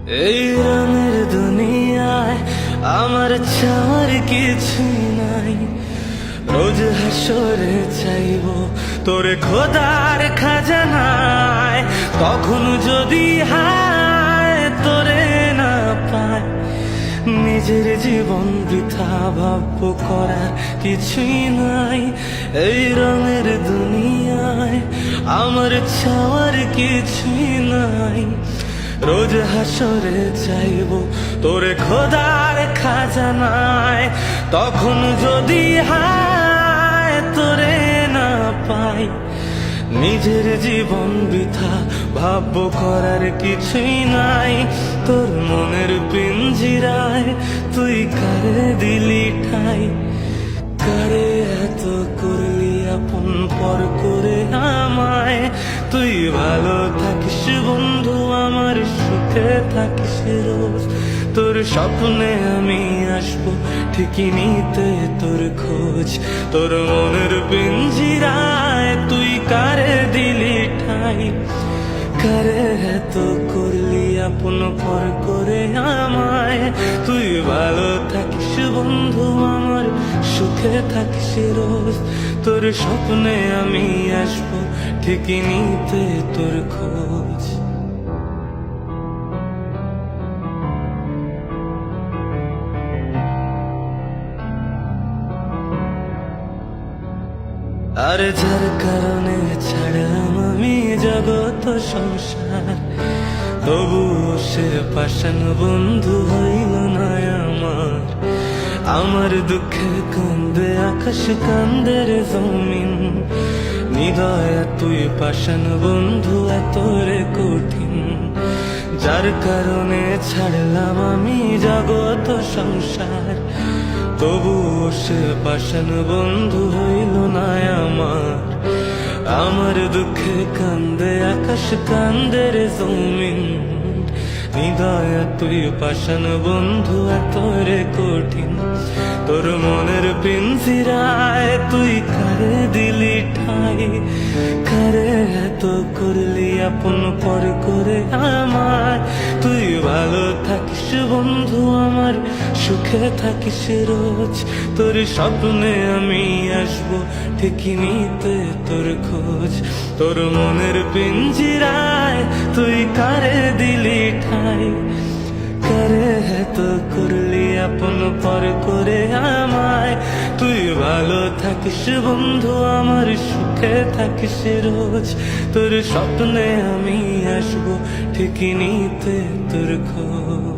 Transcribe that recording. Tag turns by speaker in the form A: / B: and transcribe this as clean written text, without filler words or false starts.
A: এই রঙের দুনিয়ায় আমার চাওয়ার কিছুই নাই। রোজ হাসরে চাইব তোরে খোদার খাজানায়, কখনো যদি হায় তোরে না পায়, নিজের জীবন বৃথা ভাব্য করা কিছুই নাই। এই রঙের দুনিয়ায় আমার চাওয়ার কিছুই নাই। রোজ হাসরে চাইব তোরে খোদার খাজানায়, তখন যদি হায় তোরে না পাই, নিজের জীবন বৃথা ভাব্য করার কিছুই নাই। তোর মনের পিঞ্জিরায় তুই কারে দিলি ঠাই, কারে এত করলি আপন পর করে আমায়। তুই ভালো থাকিস বন্ধু আমার, সুখে থাকিস রোজ। তোর স্বপ্নে আমি আসবো ঠিকই নিতে তোর খোঁজ। তোর মনের পিঞ্জিরায় তুই কারে দিলি ঠাই, কারে এত করলি আপন পর করে আমায়। তুই ভালো থাকিস বন্ধু আমার, সুখে থাকিস রোজ। তোর স্বপ্নে আমি আসবো ঠিকই নিতে তোর খোঁজ। আর যার কারণে ছাড়লাম আমি জগত সংসার, তবুও সে পাষাণ বন্ধু হইল না আমার। আমার দুঃখে কান্দে আকাশ কান্দে রে জমিন, নিদয় তুই পাষাণ বন্ধু এত রে কঠিন। যার কারণে ছাড়লাম আমি জগত সংসার, তবুও সে পাষাণ বন্ধু হইল না আমার। আমার দুঃখে কান্দে আকাশ কান্দে রে জমিন, নিদয় তুই পাষাণ বন্ধু এত রে কঠিন। তোর মনের পিঞ্জিরায় তুই কারে দিলি ঠাই, কারে এত করলি আপন পর করে আমার। তুই ভালো থাকিস বন্ধু আমার, সুখে থাকিস রোজ। তোর স্বপ্নে আমি আসবো ঠিকই নিতে তোর খোঁজ। তোর মনের পিঞ্জিরায় তুই কারে দিলি ঠাই, কারে এত করলি আপন পর করে আমায়। তুই ভালো থাকিস বন্ধু আমার, সুখে থাকিস রোজ। তোর স্বপ্নে আমি আসবো ঠিকই নিতে তোর খোঁজ।